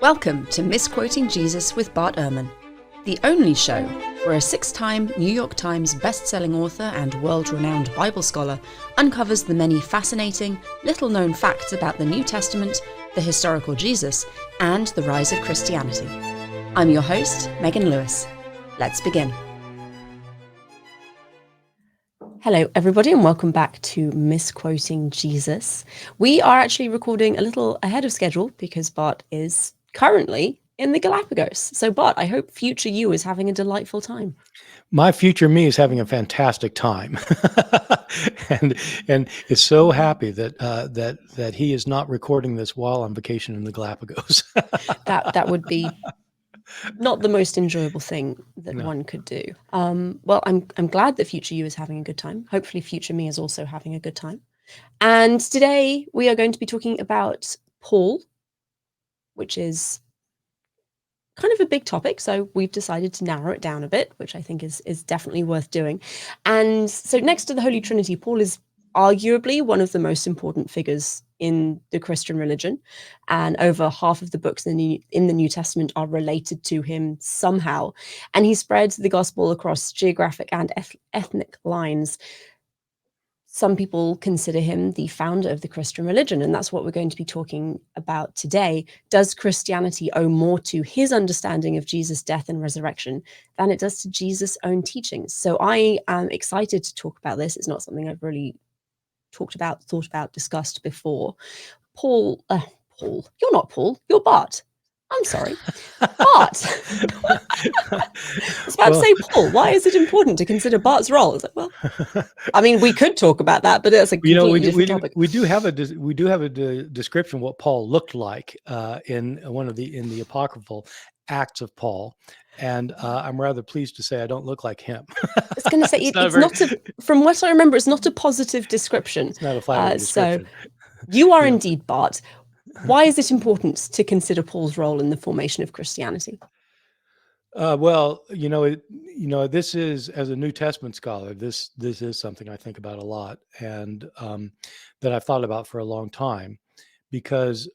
Welcome to Misquoting Jesus with Bart Ehrman, the only show where a six-time New York Times best-selling author and world-renowned Bible scholar uncovers the many fascinating, little-known facts about the New Testament, the historical Jesus, and the rise of Christianity. I'm your host, Megan Lewis. Let's begin. Hello, everybody, and welcome back to Misquoting Jesus. We are actually recording a little ahead of schedule because Bart is currently in the Galapagos. So, Bart, I hope future you is having a delightful time. My future me is having a fantastic time, and is so happy that he is not recording this while on vacation in the Galapagos. That would be not the most enjoyable thing that one could do. Well, I'm glad that future you is having a good time. Hopefully, future me is also having a good time. And today we are going to be talking about Paul, which is kind of a big topic, so we've decided to narrow it down a bit, which I think is definitely worth doing. And so next to the Holy Trinity, Paul is arguably one of the most important figures in the Christian religion, and over half of the books in the New Testament are related to him somehow, and he spread the gospel across geographic and ethnic lines. Some people consider him the founder of the Christian religion, and that's what we're going to be talking about today. Does Christianity owe more to his understanding of Jesus' death and resurrection than it does to Jesus' own teachings? So I am excited to talk about this. It's not something I've really thought about, discussed before. Paul, you're not Paul, you're Bart. I'm sorry, Bart. I was about to say, Paul, why is it important to consider Bart's role? Like, well, I mean, we could talk about that, but that's a completely different topic. We do have a description of what Paul looked like in the apocryphal Acts of Paul, and I'm rather pleased to say I don't look like him. I was going to say from what I remember, it's not a positive description. It's not a flattering description. So you are indeed Bart. Why is it important to consider Paul's role in the formation of Christianity? Well, this is, as a New Testament scholar, this is something I think about a lot, and that I've thought about for a long time, because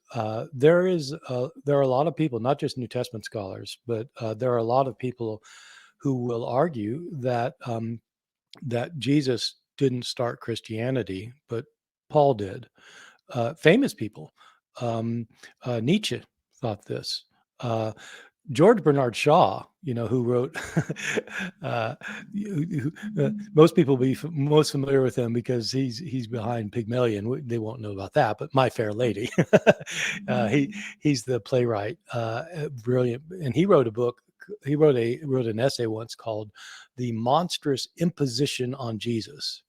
there are a lot of people, not just New Testament scholars, but there are a lot of people who will argue that that Jesus didn't start Christianity, but Paul did. Famous people. Nietzsche thought this. George Bernard Shaw, who wrote, most people will be most familiar with him because he's behind Pygmalion. They won't know about that, but My Fair Lady. He's the playwright, brilliant, and he wrote a book. He wrote an essay once called "The Monstrous Imposition on Jesus,"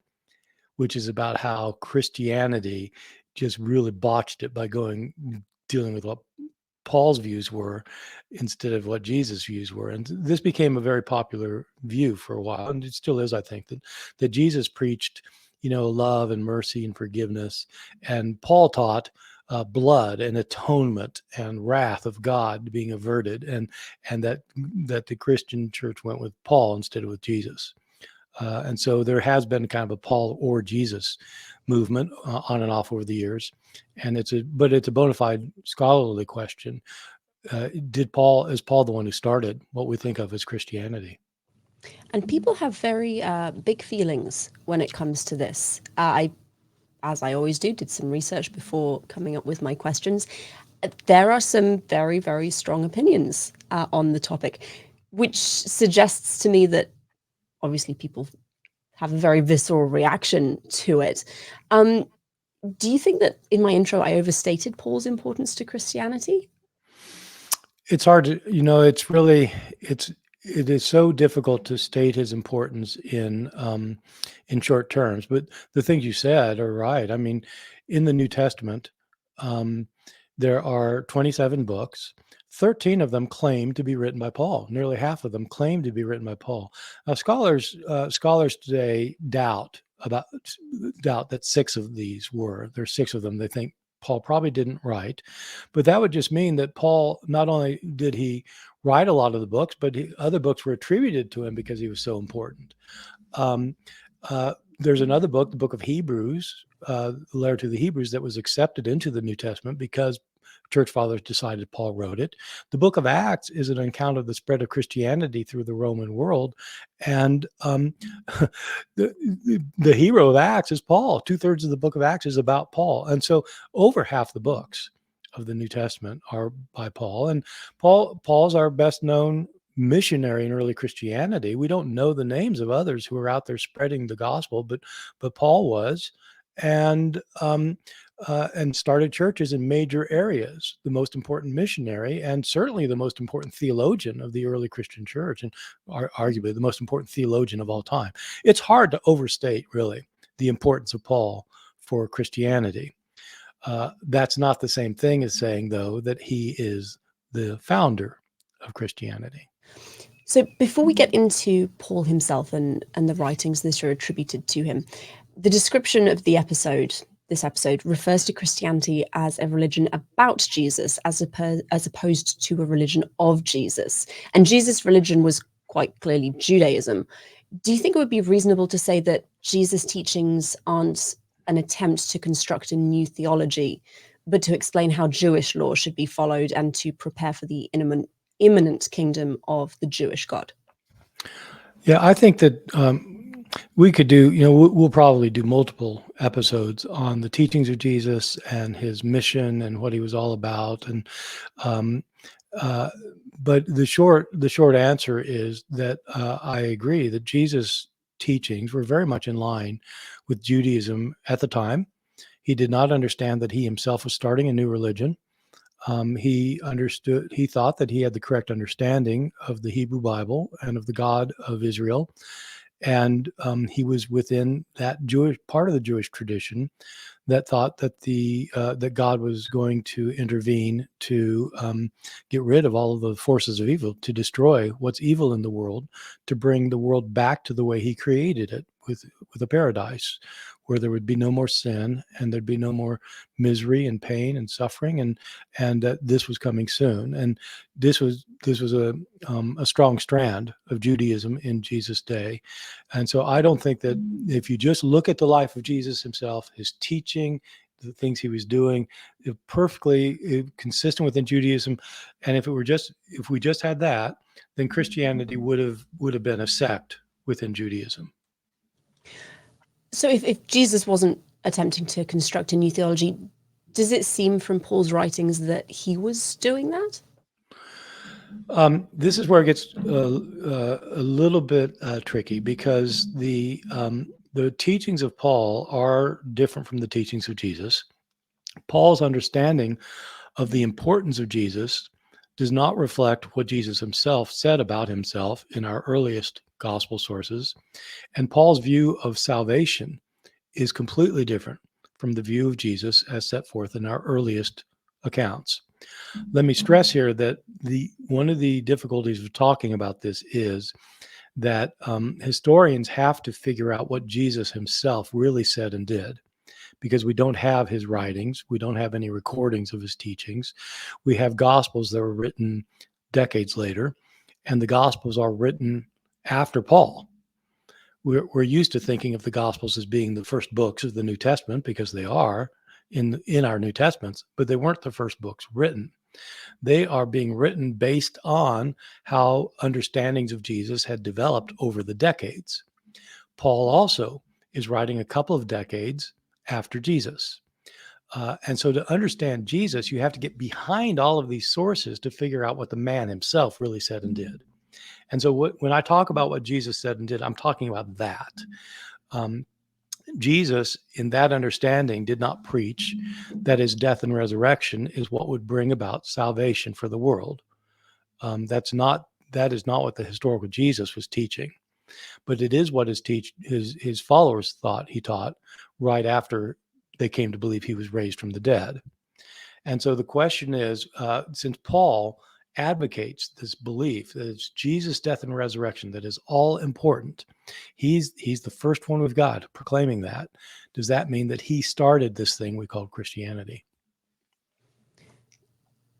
which is about how Christianity just really botched it by dealing with what Paul's views were instead of what Jesus' views were. And this became a very popular view for a while, and it still is, I think, that Jesus preached, love and mercy and forgiveness, and Paul taught blood and atonement and wrath of God being averted, and that the Christian church went with Paul instead of with Jesus. And so there has been kind of a Paul or Jesus movement on and off over the years, and it's a bona fide scholarly question. Is Paul the one who started what we think of as Christianity? And people have very big feelings when it comes to this. As I always do, did some research before coming up with my questions. There are some very, very strong opinions on the topic, which suggests to me that obviously people have a very visceral reaction to it. Do you think that in my intro I overstated Paul's importance to Christianity? It's hard to, it is so difficult to state his importance in short terms. But the things you said are right. I mean, in the New Testament, there are 27 books. 13 of them claim to be written by Paul. Nearly half of them claim to be written by Paul. Now, scholars today doubt that 6 of these were. There's 6 of them they think Paul probably didn't write, but that would just mean that Paul, not only did he write a lot of the books, but other books were attributed to him because he was so important. There's another book, the book of Hebrews, the letter to the Hebrews, that was accepted into the New Testament because church fathers decided Paul wrote it. The book of Acts is an account of the spread of Christianity through the Roman world. And the hero of Acts is Paul. 2/3 of the book of Acts is about Paul. And so over half the books of the New Testament are by Paul. And Paul's our best known missionary in early Christianity. We don't know the names of others who were out there spreading the gospel, but Paul was. And started churches in major areas, the most important missionary and certainly the most important theologian of the early Christian church, and arguably the most important theologian of all time. It's hard to overstate, really, the importance of Paul for Christianity. That's not the same thing as saying, though, that he is the founder of Christianity. So before we get into Paul himself and the writings that are attributed to him, the description of this episode refers to Christianity as a religion about Jesus as opposed to a religion of Jesus. And Jesus' religion was quite clearly Judaism. Do you think it would be reasonable to say that Jesus' teachings aren't an attempt to construct a new theology, but to explain how Jewish law should be followed and to prepare for the imminent kingdom of the Jewish God? Yeah, I think that we could do, we'll probably do multiple episodes on the teachings of Jesus and his mission and what he was all about. And but the short answer is that I agree that Jesus' teachings were very much in line with Judaism at the time. He did not understand that he himself was starting a new religion. He thought that he had the correct understanding of the Hebrew Bible and of the God of Israel. And he was within that Jewish part of the Jewish tradition that thought that that God was going to intervene to get rid of all of the forces of evil, to destroy what's evil in the world, to bring the world back to the way he created it, with a paradise where there would be no more sin and there'd be no more misery and pain and suffering, and that this was coming soon. And this was a strong strand of Judaism in Jesus' day. And so I don't think that if you just look at the life of Jesus himself, his teaching, the things he was doing, perfectly consistent within Judaism, and if we just had that, then Christianity would have been a sect within Judaism. So if Jesus wasn't attempting to construct a new theology, does it seem from Paul's writings that he was doing that? This is where it gets a little bit tricky, because the teachings of Paul are different from the teachings of Jesus. Paul's understanding of the importance of Jesus does not reflect what Jesus himself said about himself in our earliest gospel sources. And Paul's view of salvation is completely different from the view of Jesus as set forth in our earliest accounts. Let me stress here that one of the difficulties of talking about this is that historians have to figure out what Jesus himself really said and did, because we don't have his writings. We don't have any recordings of his teachings. We have gospels that were written decades later, and the gospels are written after Paul. We're used to thinking of the gospels as being the first books of the New Testament, because they are in our New Testaments, but they weren't the first books written. They are being written based on how understandings of Jesus had developed over the decades. Paul also is writing a couple of decades after Jesus. And so to understand Jesus, you have to get behind all of these sources to figure out what the man himself really said and did. And so when I talk about what Jesus said and did, I'm talking about that. Jesus, in that understanding, did not preach that his death and resurrection is what would bring about salvation for the world. That is not what the historical Jesus was teaching, but it is what his followers thought he taught right after they came to believe he was raised from the dead. And so the question is, since Paul advocates this belief that it's Jesus' death and resurrection that is all important, he's the first one we've got proclaiming that. Does that mean that he started this thing we call Christianity?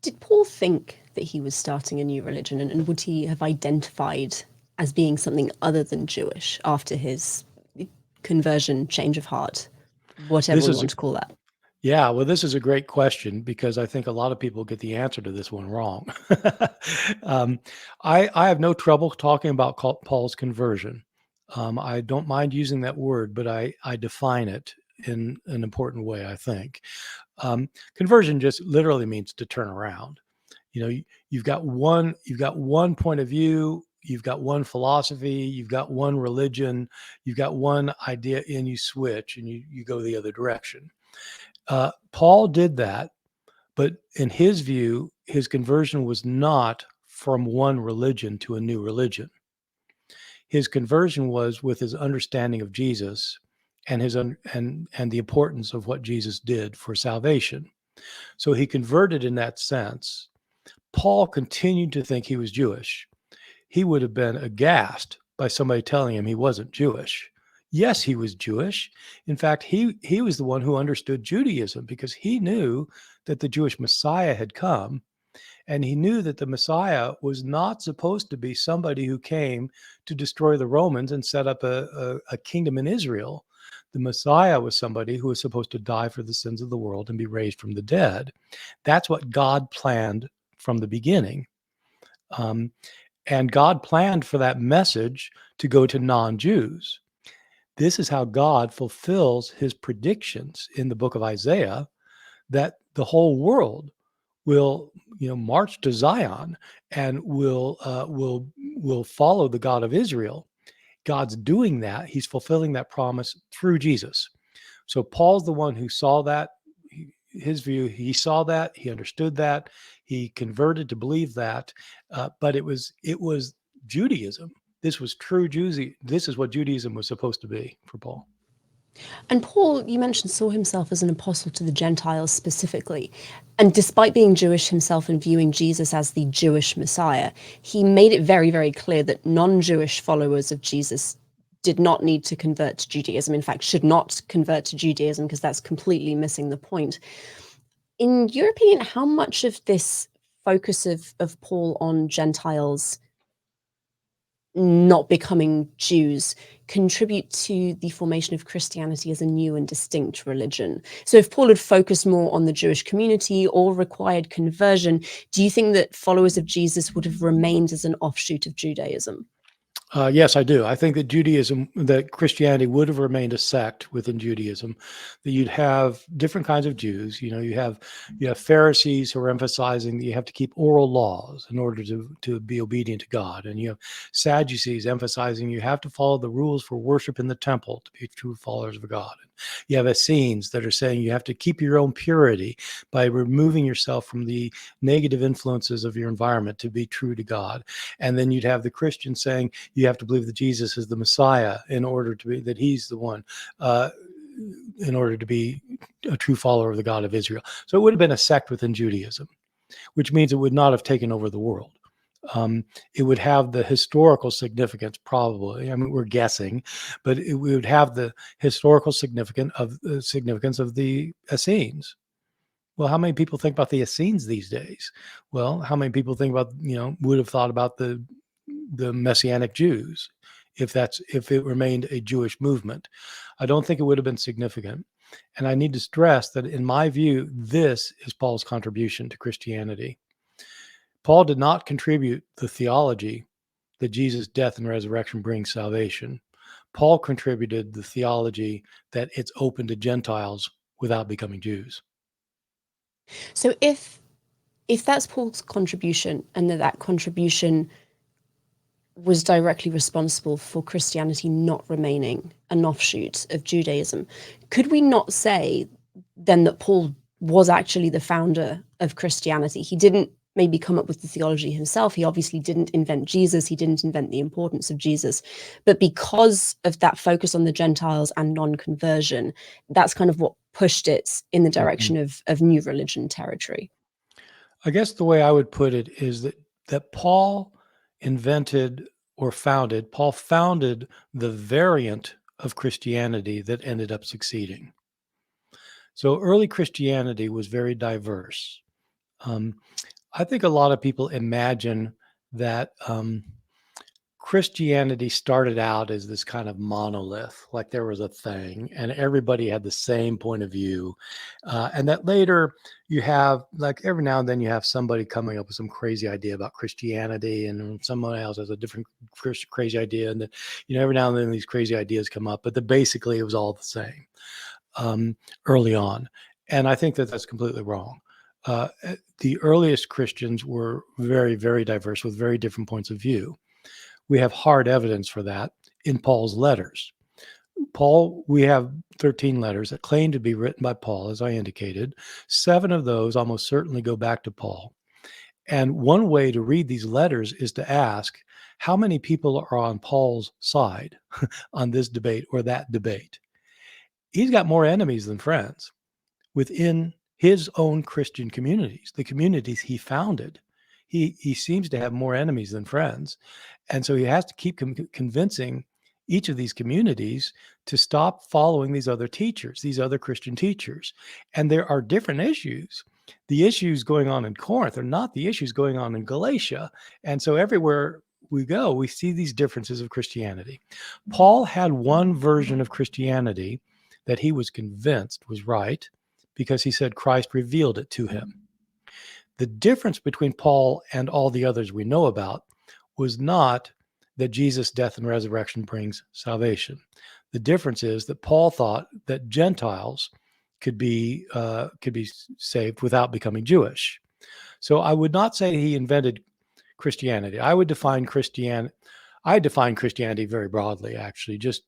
Did Paul think that he was starting a new religion, and would he have identified as being something other than Jewish after his conversion, change of heart, whatever we want to call that? Yeah, well, this is a great question because I think a lot of people get the answer to this one wrong. um, I have no trouble talking about Paul's conversion. I don't mind using that word, but I define it in an important way, I think. Conversion just literally means to turn around. You know, you've got one point of view, you've got one philosophy, you've got one religion, you've got one idea, and you switch and you go the other direction. Paul did that, but in his view, his conversion was not from one religion to a new religion. His conversion was with his understanding of Jesus and and the importance of what Jesus did for salvation. So he converted in that sense. Paul continued to think he was Jewish. He would have been aghast by somebody telling him he wasn't Jewish. Yes, he was Jewish. In fact, he was the one who understood Judaism because he knew that the Jewish Messiah had come, and he knew that the Messiah was not supposed to be somebody who came to destroy the Romans and set up a kingdom in Israel. The Messiah was somebody who was supposed to die for the sins of the world and be raised from the dead. That's what God planned from the beginning. Um, and God planned for that message to go to non-Jews. This is how God fulfills his predictions in the book of Isaiah that the whole world will, march to Zion and will follow the God of Israel. God's doing that. He's fulfilling that promise through Jesus. So Paul's the one who saw that. His view, he saw that, he understood that, he converted to believe that, but it was Judaism. This was true Judaism. This is what Judaism was supposed to be for Paul. And Paul, you mentioned, saw himself as an apostle to the Gentiles specifically. And despite being Jewish himself and viewing Jesus as the Jewish Messiah, he made it very, very clear that non-Jewish followers of Jesus did not need to convert to Judaism. In fact, should not convert to Judaism because that's completely missing the point. In your opinion, how much of this focus of Paul on Gentiles not becoming Jews contribute to the formation of Christianity as a new and distinct religion? So if Paul had focused more on the Jewish community or required conversion, do you think that followers of Jesus would have remained as an offshoot of Judaism? Yes, I do. I think that Christianity would have remained a sect within Judaism. That you'd have different kinds of Jews. You have Pharisees who are emphasizing that you have to keep oral laws in order to be obedient to God, and you have Sadducees emphasizing you have to follow the rules for worship in the temple to be true followers of God. You have Essenes that are saying you have to keep your own purity by removing yourself from the negative influences of your environment to be true to God. And then you'd have the Christians saying you have to believe that Jesus is the Messiah in order to be, that he's the one, in order to be a true follower of the God of Israel. So it would have been a sect within Judaism, which means it would not have taken over the world. It would have the historical significance, probably. I mean, we're guessing, but it would have the historical significance of the Essenes. Well, how many people think about the Essenes these days? Well, how many people think about, would have thought about the Messianic Jews if it remained a Jewish movement? I don't think it would have been significant. And I need to stress that in my view, this is Paul's contribution to Christianity. Paul did not contribute the theology that Jesus' death and resurrection brings salvation. Paul contributed the theology that it's open to Gentiles without becoming Jews. So if that's Paul's contribution, and that contribution was directly responsible for Christianity not remaining an offshoot of Judaism, could we not say then that Paul was actually the founder of Christianity? He didn't maybe come up with the theology himself. He obviously didn't invent Jesus. He didn't invent the importance of Jesus. But because of that focus on the Gentiles and non-conversion, that's kind of what pushed it in the direction of new religion territory. I guess the way I would put it is that Paul founded the variant of Christianity that ended up succeeding. So early Christianity was very diverse. I think a lot of people imagine that Christianity started out as this kind of monolith, like there was a thing, and everybody had the same point of view. And that later you have, like every now and then, you have somebody coming up with some crazy idea about Christianity, and someone else has a different crazy idea. And then, every now and then these crazy ideas come up, but basically it was all the same early on. And I think that that's completely wrong. The earliest Christians were very, very diverse with very different points of view. We have hard evidence for that in Paul's letters. We have 13 letters that claim to be written by Paul, as I indicated. 7 of those almost certainly go back to Paul. And one way to read these letters is to ask, how many people are on Paul's side on this debate or that debate? He's got more enemies than friends within his own Christian communities, the communities he founded. He seems to have more enemies than friends. And so he has to keep convincing each of these communities to stop following these other teachers, these other Christian teachers. And there are different issues. The issues going on in Corinth are not the issues going on in Galatia. And so everywhere we go, we see these differences of Christianity. Paul had one version of Christianity that he was convinced was right because he said Christ revealed it to him. The difference between Paul and all the others we know about was not that Jesus' death and resurrection brings salvation. The difference is that Paul thought that Gentiles could be saved without becoming Jewish. So I would not say he invented Christianity. I define Christianity very broadly, actually. Just,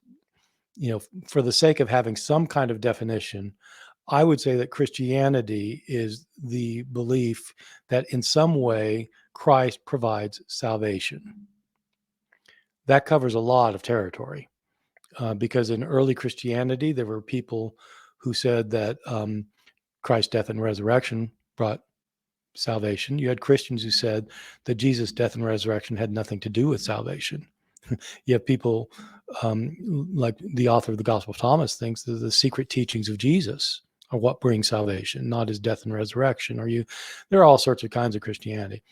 for the sake of having some kind of definition, I would say that Christianity is the belief that in some way Christ provides salvation. That covers a lot of territory because in early Christianity, there were people who said that Christ's death and resurrection brought salvation. You had Christians who said that Jesus' death and resurrection had nothing to do with salvation. You have people like the author of the Gospel of Thomas thinks that the secret teachings of Jesus are what brings salvation, not his death and resurrection. There are all sorts of kinds of Christianity.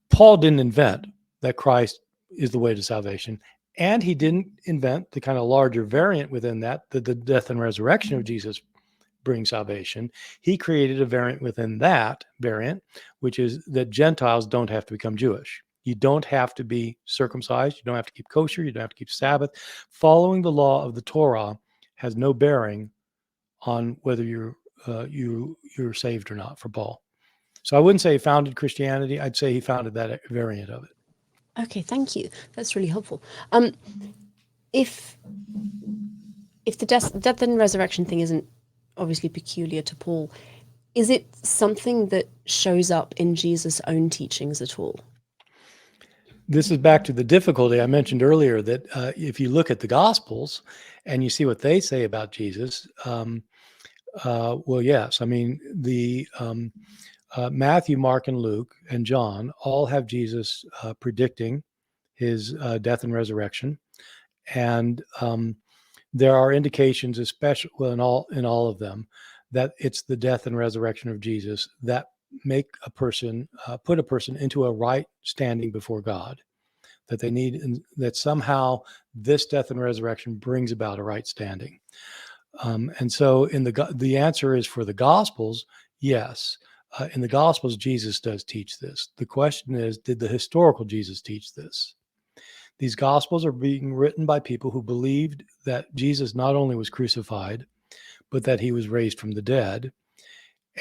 Paul didn't invent that Christ is the way to salvation, and he didn't invent the kind of larger variant within that the death and resurrection of Jesus brings salvation. He created a variant within that variant, which is that Gentiles don't have to become Jewish. You don't have to be circumcised. You don't have to keep kosher. You don't have to keep Sabbath. Following the law of the Torah has no bearing on whether you're saved or not for Paul. So I wouldn't say he founded Christianity. I'd say he founded that variant of it. Okay, thank you. That's really helpful. If the death and resurrection thing isn't obviously peculiar to Paul, is it something that shows up in Jesus' own teachings at all? This is back to the difficulty I mentioned earlier, that if you look at the Gospels and you see what they say about Jesus, well, yes. I mean, the Matthew, Mark, and Luke, and John all have Jesus predicting his death and resurrection. And there are indications, especially in all of them, that it's the death and resurrection of Jesus that make a person, put a person into a right standing before God, that they need, and that somehow this death and resurrection brings about a right standing. And so the answer is for the Gospels, yes. In the Gospels, Jesus does teach this. The question is, did the historical Jesus teach this? These Gospels are being written by people who believed that Jesus not only was crucified, but that he was raised from the dead.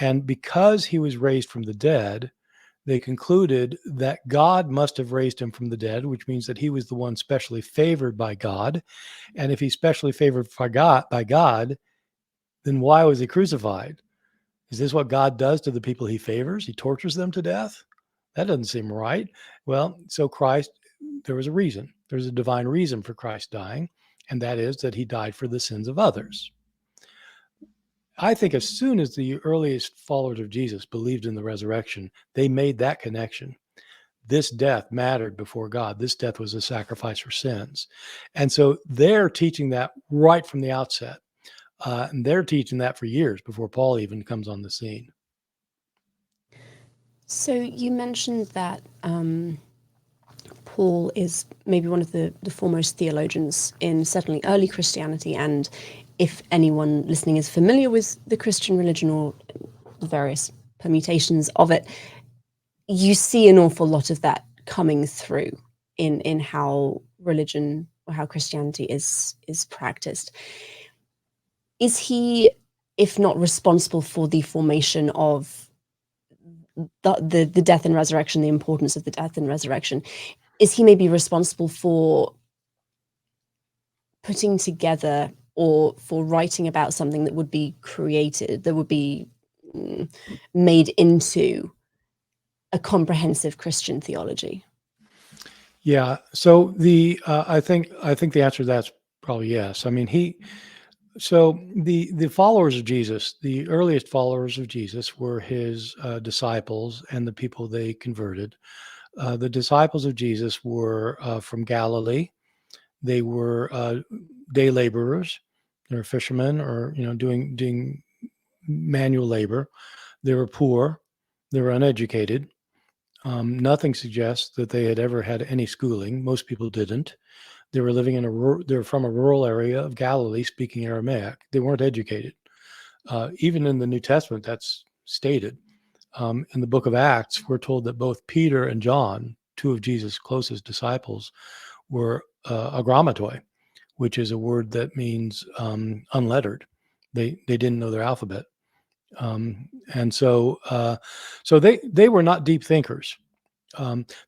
And because he was raised from the dead, they concluded that God must have raised him from the dead, which means that he was the one specially favored by God. And if he's specially favored by God, then why was he crucified? Is this what God does to the people he favors? He tortures them to death? That doesn't seem right. Well, so there was a reason. There's a divine reason for Christ dying, and that is that he died for the sins of others. I think as soon as the earliest followers of Jesus believed in the resurrection, they made that connection. This death mattered before God. This death was a sacrifice for sins. And so they're teaching that right from the outset. And they're teaching that for years before Paul even comes on the scene. So you mentioned that Paul is maybe one of the foremost theologians in certainly early Christianity, and if anyone listening is familiar with the Christian religion or the various permutations of it, you see an awful lot of that coming through in how religion or how Christianity is practiced. Is he, if not responsible for the formation of the death and resurrection, the importance of the death and resurrection, is he maybe responsible for putting together or for writing about something that would be created, that would be made into a comprehensive Christian theology? Yeah. So I think the answer to that's probably yes. I mean, so the followers of Jesus, the earliest followers of Jesus were his disciples and the people they converted. The disciples of Jesus were from Galilee. They were day laborers. They were fishermen, or doing manual labor. They were poor. They were uneducated. Nothing suggests that they had ever had any schooling. Most people didn't. They were living they were from a rural area of Galilee, speaking Aramaic. They weren't educated. Even in the New Testament, that's stated. In the book of Acts, we're told that both Peter and John, two of Jesus' closest disciples, were agrammatoi, which is a word that means unlettered. They didn't know their alphabet. And so they were not deep thinkers.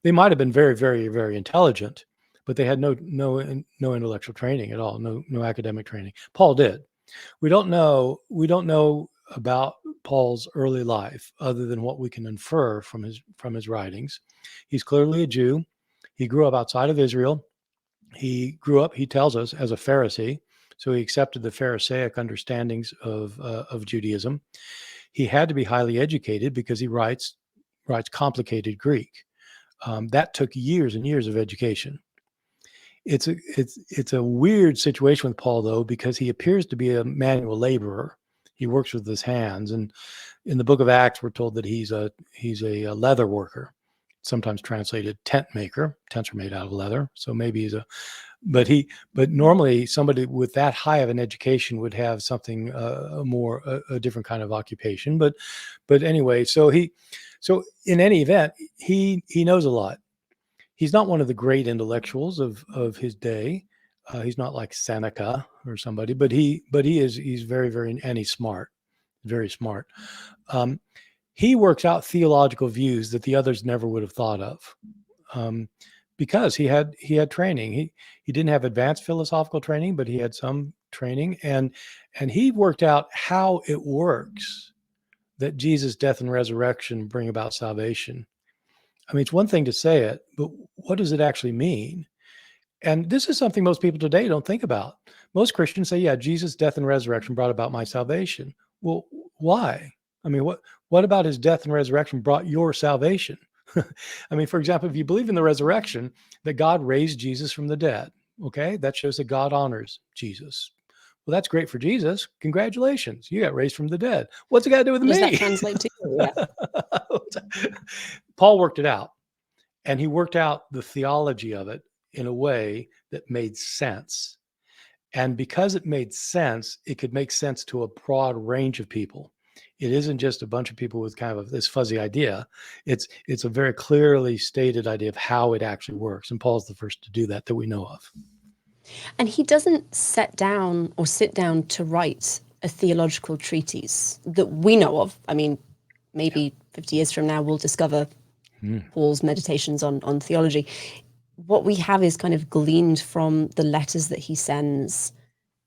They might have been very, very, very intelligent, but they had no intellectual training at all, no academic training. Paul did. We don't know about Paul's early life other than what we can infer from his writings. He's clearly a Jew. He grew up outside of Israel. He grew up, he tells us, as a Pharisee. So he accepted the Pharisaic understandings of Judaism. He had to be highly educated because he writes complicated Greek. That took years and years of education. It's a weird situation with Paul, though, because he appears to be a manual laborer. He works with his hands, and in the book of Acts, we're told that he's a leather worker, sometimes translated tent maker. Tents are made out of leather, so maybe he's a. But normally somebody with that high of an education would have something a different kind of occupation. But anyway, so in any event, he knows a lot. He's not one of the great intellectuals of his day. He's not like Seneca or somebody, but he's very, very, and he's smart, very smart. He works out theological views that the others never would have thought of. Because he had training. He didn't have advanced philosophical training, but he had some training, and he worked out how it works that Jesus' death and resurrection bring about salvation. I mean, it's one thing to say it, but what does it actually mean? And this is something most people today don't think about. Most Christians say, yeah, Jesus' death and resurrection brought about my salvation. Well, why? I mean, what about his death and resurrection brought your salvation? I mean, for example, if you believe in the resurrection, that God raised Jesus from the dead, okay, that shows that God honors Jesus. Well, that's great for Jesus. Congratulations. You got raised from the dead. What's it got to do with me? Does that translate to you? Yeah. Paul worked it out, and he worked out the theology of it in a way that made sense. And because it made sense, it could make sense to a broad range of people. It isn't just a bunch of people with kind of this fuzzy idea. It's a very clearly stated idea of how it actually works. And Paul's the first to do that we know of. And he doesn't sit down to write a theological treatise that we know of. I mean, maybe 50 years from now, we'll discover Paul's meditations on theology. What we have is kind of gleaned from the letters that he sends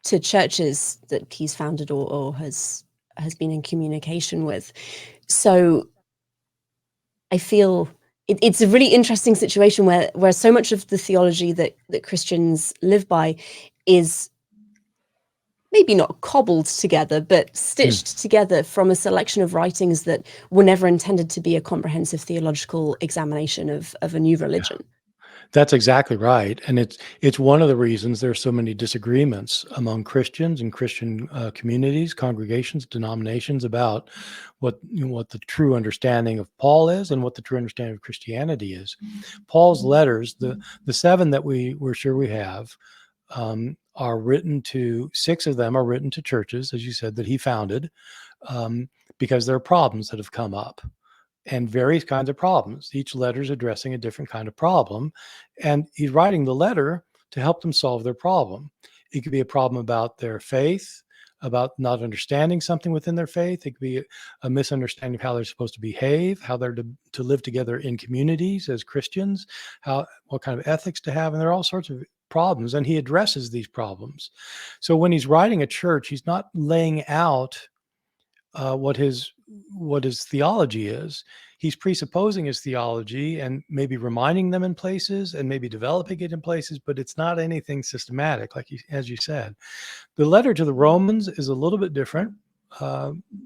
to churches that he's founded or has been in communication with. So I feel it's a really interesting situation where so much of the theology that Christians live by is maybe not cobbled together, but stitched together from a selection of writings that were never intended to be a comprehensive theological examination of a new religion. That's exactly right, and it's one of the reasons there's so many disagreements among Christians and Christian communities, congregations, denominations about what the true understanding of Paul is and what the true understanding of Christianity is. Paul's letters, the seven that we're sure we have, are written to, six of them are written to churches, as you said, that he founded, because there are problems that have come up and various kinds of problems. Each letter is addressing a different kind of problem, and he's writing the letter to help them solve their problem. It could be a problem about their faith, about not understanding something within their faith. It could be a misunderstanding of how they're supposed to behave, how they're to live together in communities as Christians, what kind of ethics to have, and there are all sorts of problems, and he addresses these problems. So when he's writing a church, he's not laying out what his theology is. He's presupposing his theology and maybe reminding them in places and maybe developing it in places, but it's not anything systematic, like as you said. The letter to the Romans is a little bit different.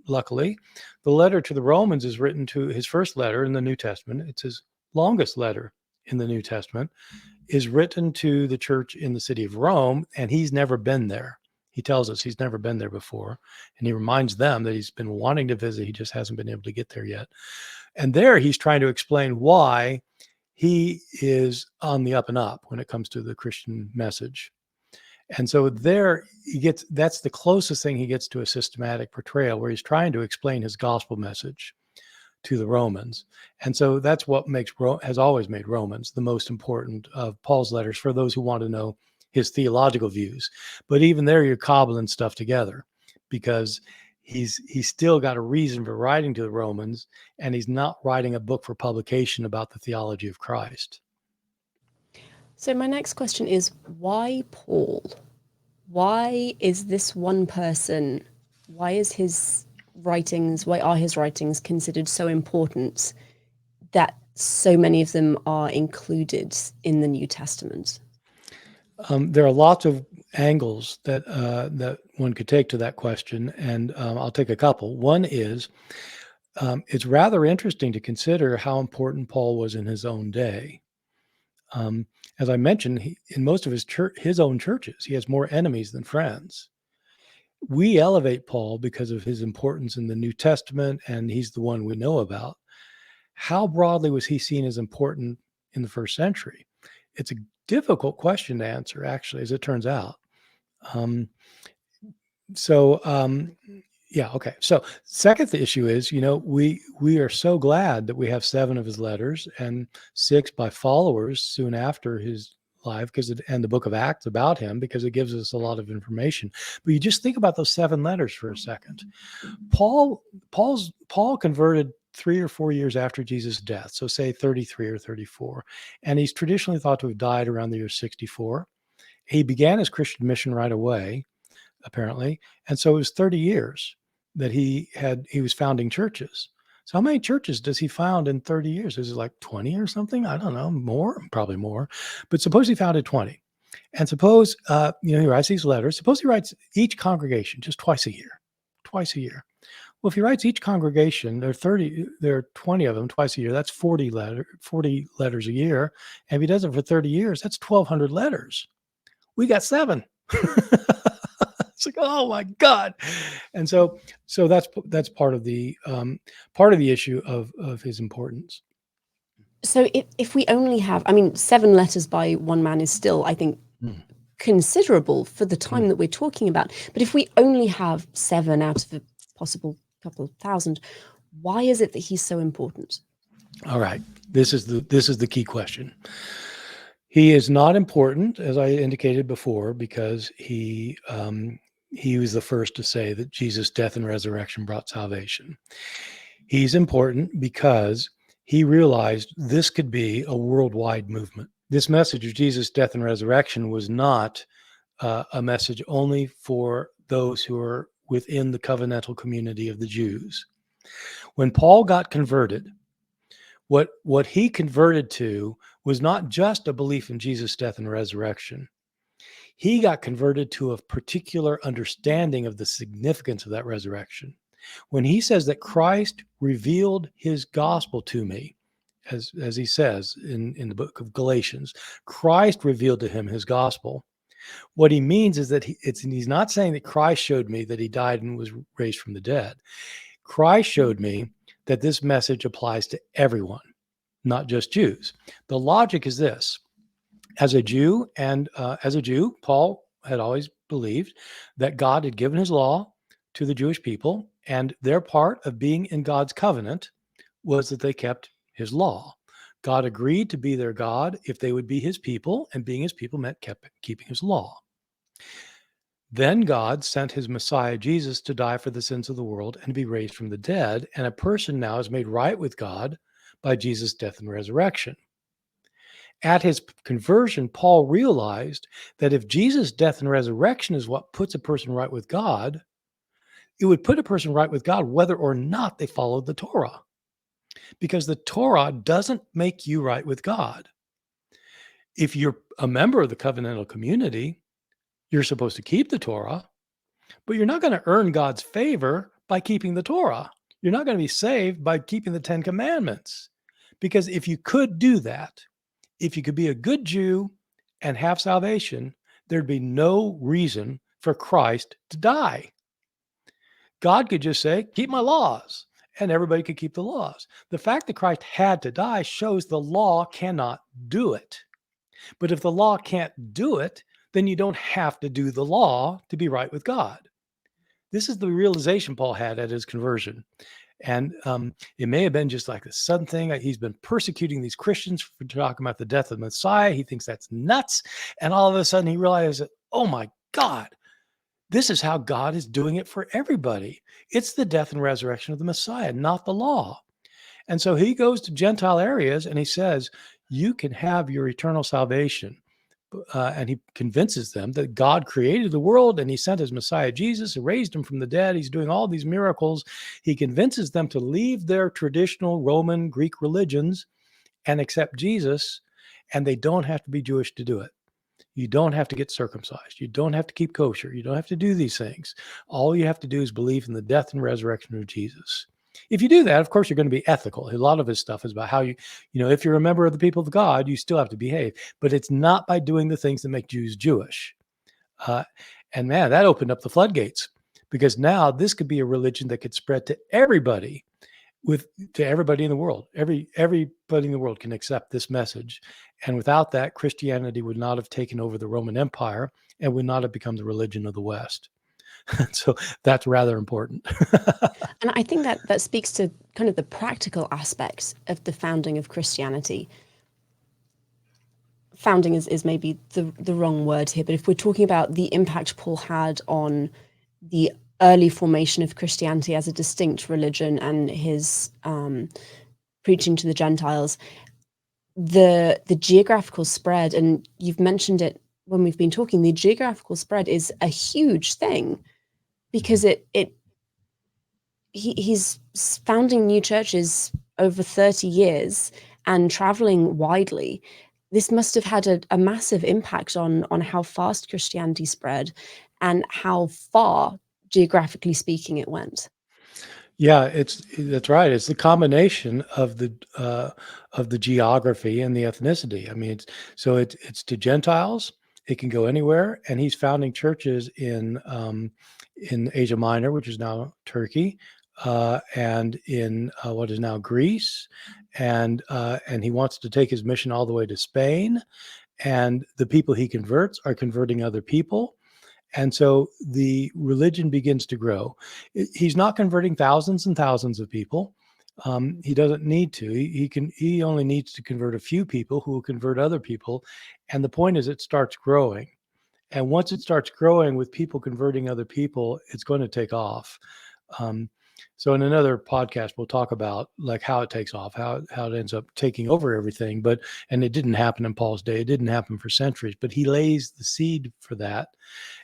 Luckily, the letter to the Romans is written to his first letter in the New Testament. It's his longest letter in the New Testament, is written to the church in the city of Rome, and he's never been there. He tells us he's never been there before, and he reminds them that he's been wanting to visit. He just hasn't been able to get there yet. And there he's trying to explain why he is on the up and up when it comes to the Christian message. And so there that's the closest thing he gets to a systematic portrayal, where he's trying to explain his gospel message to the Romans. And so that's what has always made Romans the most important of Paul's letters for those who want to know his theological views. But even there, you're cobbling stuff together, because he's still got a reason for writing to the Romans, and he's not writing a book for publication about the theology of Christ. So my next question is, why Paul? Why is this one person, why are his writings considered so important that so many of them are included in the New Testament? There are lots of angles that one could take to that question, and I'll take a couple. One is, it's rather interesting to consider how important Paul was in his own day. As I mentioned, in most of his own churches, he has more enemies than friends. We elevate Paul because of his importance in the New Testament, and he's the one we know about. How broadly was he seen as important in the first century? It's a difficult question to answer, actually, as it turns out. Yeah, okay. So second issue is, we are so glad that we have 7 of his letters and 6 by followers soon after his life, and the book of Acts about him, because it gives us a lot of information. But you just think about those 7 letters for a second. Paul converted 3 or 4 years after Jesus' death, so say 33 or 34, and he's traditionally thought to have died around the year 64. He began his Christian mission right away, apparently, and so it was 30 years that he was founding churches. So how many churches does he found in 30 years? Is it like 20 or something? I don't know, more, probably more. But suppose he founded 20. And suppose he writes these letters. Suppose he writes each congregation just twice a year. Well, if he writes each congregation, there are 20 of them twice a year. That's 40 letters a year. And if he does it for 30 years, that's 1,200 letters. We got 7. It's like, oh my God. And so that's part of the issue of his importance. So if we only have, 7 letters by one man is still, I think, considerable for the time that we're talking about. But if we only have 7 out of a possible couple of thousand, why is it that he's so important? All right. This is the key question. He is not important, as I indicated before, because he was the first to say that Jesus' death and resurrection brought salvation. He's important because he realized this could be a worldwide movement. This message of Jesus' death and resurrection was not a message only for those who are within the covenantal community of the Jews. When Paul got converted, what he converted to was not just a belief in Jesus' death and resurrection. He got converted to a particular understanding of the significance of that resurrection. When he says that Christ revealed his gospel to me, as he says in the book of Galatians. Christ revealed to him his gospel. What he means is that he's not saying that Christ showed me that he died and was raised from the dead. Christ showed me that this message applies to everyone, not just Jews. The logic is this. As a Jew, Paul had always believed that God had given his law to the Jewish people, and their part of being in God's covenant was that they kept his law. God agreed to be their God if they would be his people, and being his people meant keeping his law. Then God sent his Messiah, Jesus, to die for the sins of the world and to be raised from the dead, and a person now is made right with God by Jesus' death and resurrection. At his conversion, Paul realized that if Jesus' death and resurrection is what puts a person right with God, it would put a person right with God whether or not they followed the Torah. Because the Torah doesn't make you right with God. If you're a member of the covenantal community, you're supposed to keep the Torah, but you're not going to earn God's favor by keeping the Torah. You're not going to be saved by keeping the 10 Commandments. Because if you could do that, if you could be a good Jew and have salvation, there'd be no reason for Christ to die. God could just say, keep my laws, and everybody could keep the laws. The fact that Christ had to die shows the law cannot do it. But if the law can't do it, then you don't have to do the law to be right with God. This is the realization Paul had at his conversion. And it may have been just like a sudden thing. He's been persecuting these Christians for talking about the death of the Messiah. He thinks that's nuts. And all of a sudden he realizes, oh my God, this is how God is doing it for everybody. It's the death and resurrection of the Messiah, not the law. And so he goes to Gentile areas and he says, you can have your eternal salvation. And he convinces them that God created the world and he sent his Messiah Jesus, who raised him from the dead. He's doing all these miracles. He convinces them to leave their traditional Roman Greek religions and accept Jesus, and they don't have to be Jewish to do it. You don't have to get circumcised. You don't have to keep kosher. You don't have to do these things. All you have to do is believe in the death and resurrection of Jesus. If you do that, of course, you're going to be ethical. A lot of his stuff is about how if you're a member of the people of God, you still have to behave. But it's not by doing the things that make Jews Jewish. And man, that opened up the floodgates, because now this could be a religion that could spread to everybody, to everybody in the world. Everybody in the world can accept this message. And without that, Christianity would not have taken over the Roman Empire and would not have become the religion of the West. So that's rather important. And I think that speaks to kind of the practical aspects of the founding of Christianity. Founding is maybe the wrong word here, but if we're talking about the impact Paul had on the early formation of Christianity as a distinct religion and his preaching to the Gentiles, the geographical spread, and you've mentioned it when we've been talking, the geographical spread is a huge thing, because he's founding new churches over 30 years and traveling widely. This must have had a massive impact on how fast Christianity spread and how far, geographically speaking, it went. Yeah, that's right. It's the combination of the geography and the ethnicity. I mean, it's to Gentiles. It can go anywhere, and he's founding churches in Asia Minor, which is now Turkey, and in what is now Greece, and he wants to take his mission all the way to Spain. And the people he converts are converting other people. And so the religion begins to grow. He's not converting thousands and thousands of people. He doesn't need to. He only needs to convert a few people who will convert other people. And the point is, it starts growing. And once it starts growing with people converting other people, it's going to take off. So in another podcast, we'll talk about like how it takes off, how it ends up taking over everything. And it didn't happen in Paul's day. It didn't happen for centuries, but he lays the seed for that.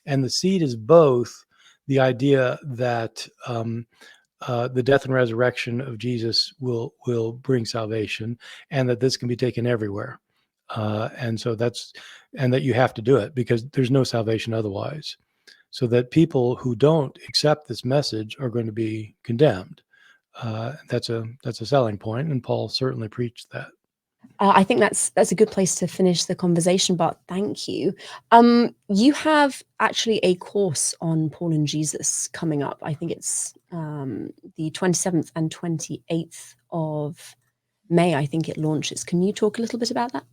And the seed is both the idea that the death and resurrection of Jesus will bring salvation, and that this can be taken everywhere. And that you have to do it because there's no salvation otherwise. So that people who don't accept this message are going to be condemned. That's a selling point, and Paul certainly preached that. I think that's a good place to finish the conversation, but thank you. You have actually a course on Paul and Jesus coming up. I think it's the 27th and 28th of May, I think it launches. Can you talk a little bit about that?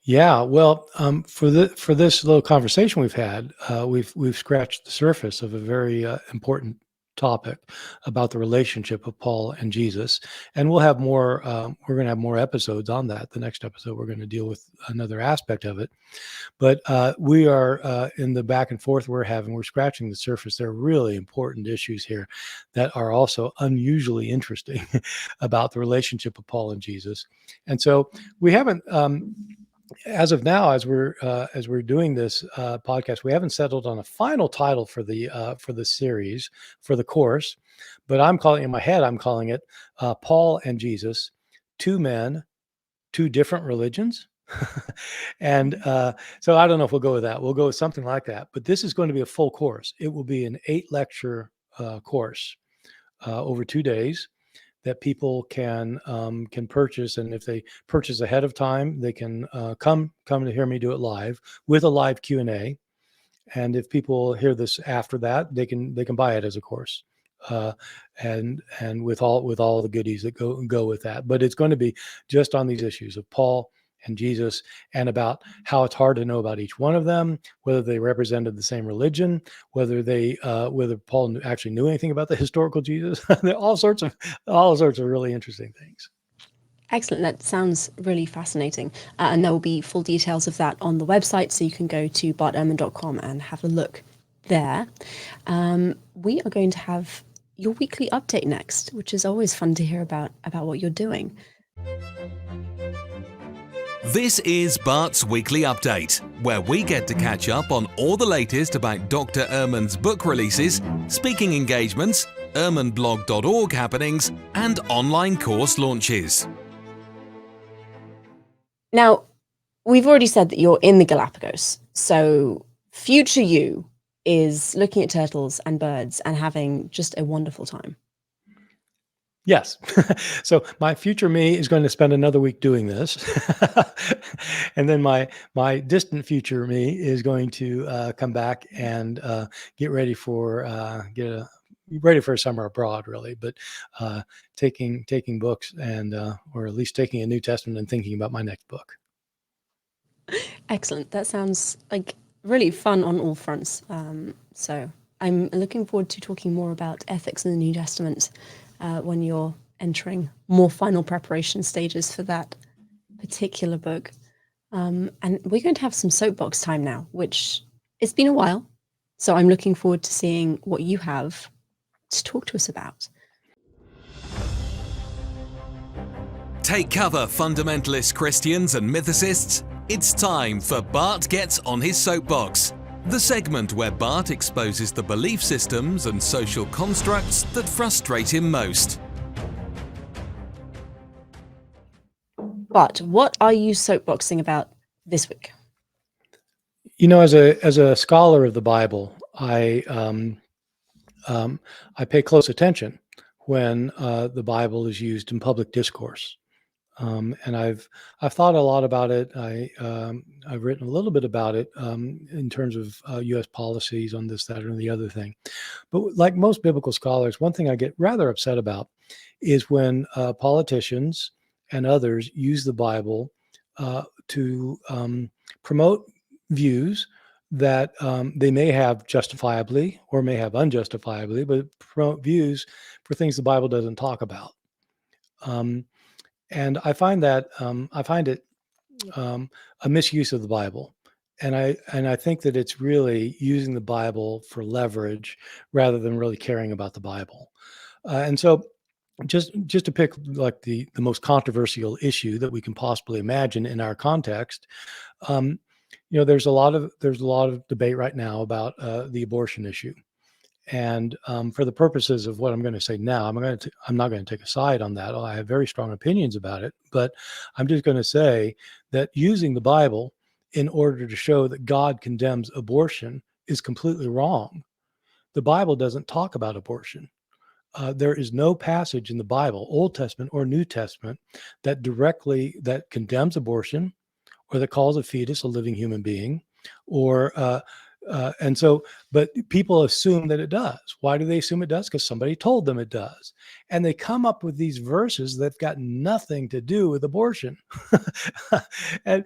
Yeah, well, for this little conversation we've had, we've scratched the surface of a very important topic about the relationship of Paul and Jesus, and we'll have more. We're going to have more episodes on that. The next episode, we're going to deal with another aspect of it. But we are in the back and forth we're having. We're scratching the surface. There are really important issues here that are also unusually interesting about the relationship of Paul and Jesus, and so we haven't. As of now, as we're doing this podcast, we haven't settled on a final title for the series, for the course, but I'm calling in my head. I'm calling it Paul and Jesus, two men, two different religions. And so I don't know if we'll go with that. We'll go with something like that. But this is going to be a full course. It will be an 8-lecture course over 2 days that people can purchase, and if they purchase ahead of time, they can come to hear me do it live with a live Q&A. And if people hear this after that, they can buy it as a course, uh, and with all the goodies that go with that. But it's going to be just on these issues of Paul and Jesus, and about how it's hard to know about each one of them, whether they represented the same religion, whether Paul actually knew anything about the historical Jesus. all sorts of really interesting things. Excellent. That sounds really fascinating. And there will be full details of that on the website, so you can go to bartehrman.com and have a look there. We are going to have your weekly update next, which is always fun to hear about what you're doing. This is Bart's Weekly Update, where we get to catch up on all the latest about Dr. Ehrman's book releases, speaking engagements, ehrmanblog.org happenings, and online course launches. Now, we've already said that you're in the Galapagos, so future you is looking at turtles and birds and having just a wonderful time. Yes. So my future me is going to spend another week doing this. And then my distant future me is going to come back and get ready for a summer abroad, really, but taking books and or at least taking a New Testament and thinking about my next book. Excellent. That sounds like really fun on all fronts. So I'm looking forward to talking more about ethics in the New Testament when you're entering more final preparation stages for that particular book. And we're going to have some soapbox time now, which it's been a while. So I'm looking forward to seeing what you have to talk to us about. Take cover, fundamentalist Christians and mythicists. It's time for Bart Gets on His Soapbox, the segment where Bart exposes the belief systems and social constructs that frustrate him most. But what are you soapboxing about this week? You know, as a scholar of the Bible, I pay close attention when the Bible is used in public discourse. And I've thought a lot about it. I've written a little bit about it in terms of U.S. policies on this, that, or the other thing. But like most biblical scholars, one thing I get rather upset about is when politicians and others use the Bible to promote views that they may have justifiably or may have unjustifiably, but promote views for things the Bible doesn't talk about. And I find it a misuse of the Bible, and I think that it's really using the Bible for leverage rather than really caring about the Bible. And so, just to pick like the most controversial issue that we can possibly imagine in our context, there's a lot of debate right now about the abortion issue. And for the purposes of what I'm going to say now, I'm not going to take a side on that. I have very strong opinions about it, but I'm just going to say that using the Bible in order to show that God condemns abortion is completely wrong. The Bible doesn't talk about abortion. there is no passage in the Bible, Old Testament or New Testament, that condemns abortion or that calls a fetus a living human being, or but people assume that it does. Why do they assume it does? Because somebody told them it does, and they come up with these verses that've got nothing to do with abortion. And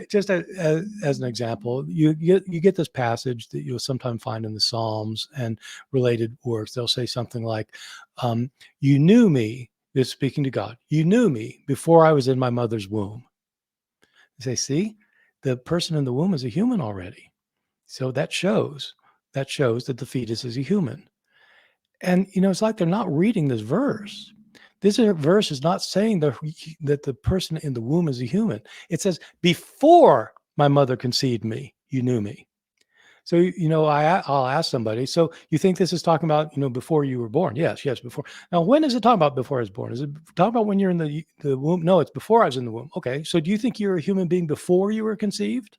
just as an example, you get this passage that you'll sometimes find in the Psalms and related works. They'll say something like, "You knew me." This is speaking to God. "You knew me before I was in my mother's womb." You say, see, the person in the womb is a human already. So that shows that the fetus is a human. And, it's like they're not reading this verse. This verse is not saying that the person in the womb is a human. It says, before my mother conceived me, you knew me. So, I'll ask somebody, so you think this is talking about, before you were born? Yes, before. Now, when is it talking about before I was born? Is it talking about when you're in the womb? No, it's before I was in the womb. Okay, so do you think you're a human being before you were conceived?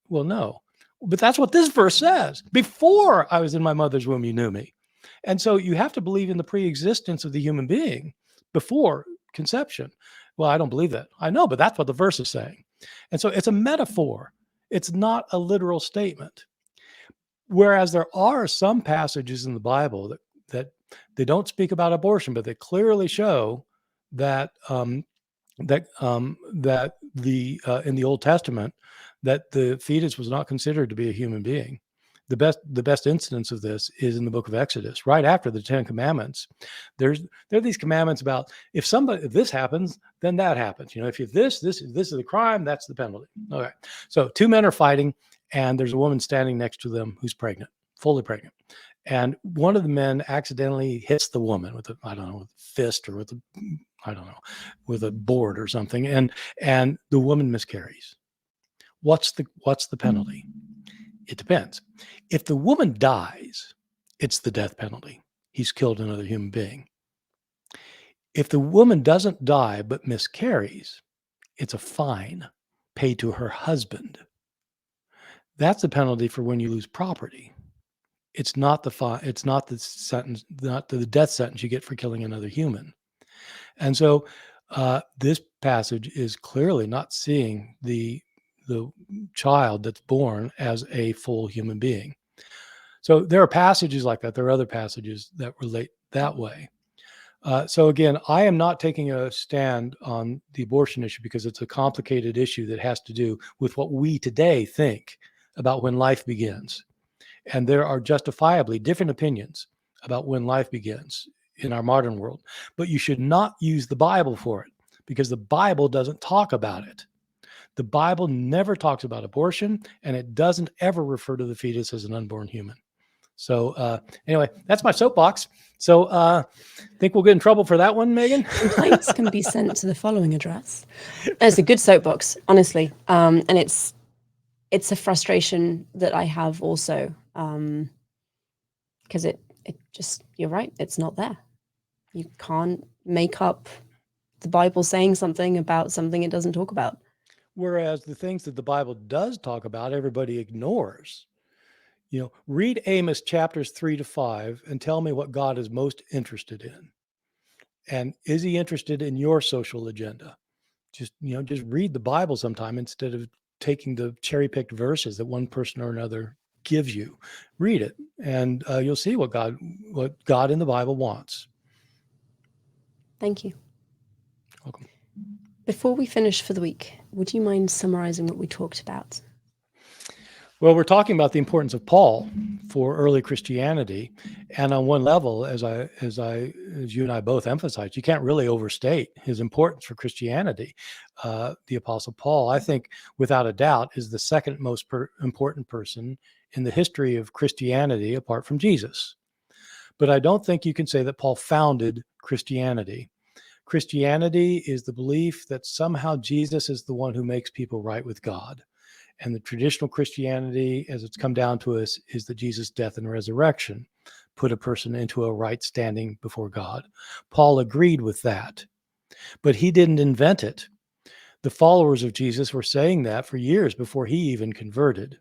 Well, no. But that's what this verse says. Before I was in my mother's womb, you knew me. And so you have to believe in the pre-existence of the human being before conception. Well, I don't believe that. I know, but that's what the verse is saying. And so it's a metaphor. It's not a literal statement. Whereas there are some passages in the Bible that they don't speak about abortion, but they clearly show that that in the Old Testament that the fetus was not considered to be a human being. The best instance of this is in the book of Exodus, right after the 10 Commandments. There are these commandments about if this happens, then that happens. If this is a crime, that's the penalty. Okay, so two men are fighting, and there's a woman standing next to them who's pregnant, fully pregnant, and one of the men accidentally hits the woman with a fist or with a board or something, and the woman miscarries. What's the penalty? It depends. If the woman dies, it's the death penalty. He's killed another human being. If the woman doesn't die but miscarries, it's a fine paid to her husband. That's the penalty for when you lose property. It's not the fine. It's not the sentence, not the death sentence you get for killing another human. And so this passage is clearly not seeing the child that's born as a full human being. So there are passages like that. There are other passages that relate that way. So again, I am not taking a stand on the abortion issue because it's a complicated issue that has to do with what we today think about when life begins. And there are justifiably different opinions about when life begins in our modern world. But you should not use the Bible for it because the Bible doesn't talk about it. The Bible never talks about abortion, and it doesn't ever refer to the fetus as an unborn human. So anyway, that's my soapbox. So think we'll get in trouble for that one, Megan? Complaints can be sent to the following address. It's a good soapbox, honestly. And it's a frustration that I have also, because it just, you're right, it's not there. You can't make up the Bible saying something about something it doesn't talk about. Whereas the things that the Bible does talk about, everybody ignores. Read Amos chapters 3-5 and tell me what God is most interested in. And is he interested in your social agenda? Just read the Bible sometime instead of taking the cherry-picked verses that one person or another gives you. Read it, and you'll see what God in the Bible wants. Thank you. Welcome. Before we finish for the week, would you mind summarizing what we talked about? Well, we're talking about the importance of Paul for early Christianity, and on one level, as you and I both emphasized, you can't really overstate his importance for Christianity. The Apostle Paul, I think, without a doubt, is the second most important person in the history of Christianity, apart from Jesus. But I don't think you can say that Paul founded Christianity. Christianity is the belief that somehow Jesus is the one who makes people right with God. And the traditional Christianity, as it's come down to us, is that Jesus' death and resurrection put a person into a right standing before God. Paul agreed with that, but he didn't invent it. The followers of Jesus were saying that for years before he even converted.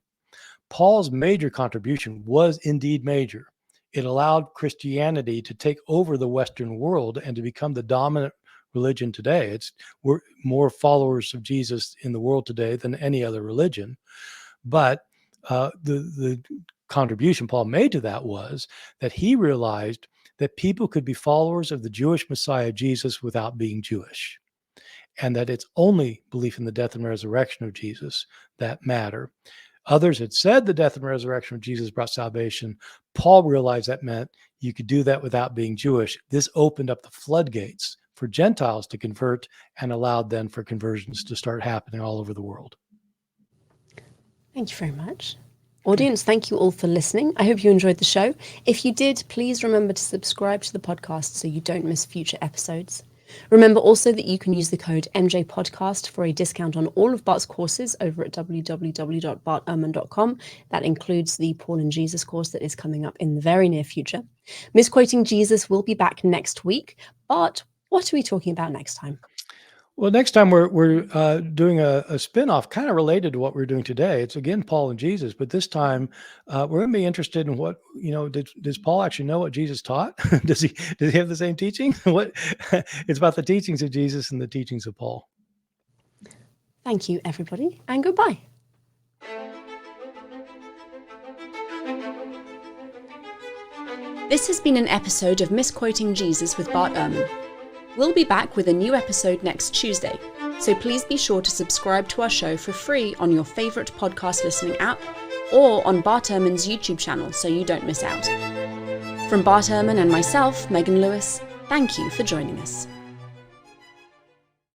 Paul's major contribution was indeed major. it allowed Christianity to take over the Western world and to become the dominant religion today. We're more followers of Jesus in the world today than any other religion. But the contribution Paul made to that was that he realized that people could be followers of the Jewish Messiah Jesus without being Jewish, and that it's only belief in the death and resurrection of Jesus that matter. Others had said the death and resurrection of Jesus brought salvation. Paul realized that meant you could do that without being Jewish. This opened up the floodgates for Gentiles to convert and allowed then for conversions to start happening all over the world. Thank you very much. Audience, thank you all for listening. I hope you enjoyed the show. If you did, please remember to subscribe to the podcast so you don't miss future episodes. Remember also that you can use the code MJPodcast for a discount on all of Bart's courses over at www.bartehrman.com. That includes the Paul and Jesus course that is coming up in the very near future. Misquoting Jesus will be back next week. Bart, what are we talking about next time? Well, next time we're doing a spin-off kind of related to what we're doing today. It's again Paul and Jesus, but this time we're going to be interested in what, does Paul actually know what Jesus taught? Does he have the same teaching? It's about the teachings of Jesus and the teachings of Paul. Thank you, everybody, and goodbye. This has been an episode of Misquoting Jesus with Bart Ehrman. We'll be back with a new episode next Tuesday, so please be sure to subscribe to our show for free on your favourite podcast listening app or on Bart Ehrman's YouTube channel so you don't miss out. From Bart Ehrman and myself, Megan Lewis, thank you for joining us.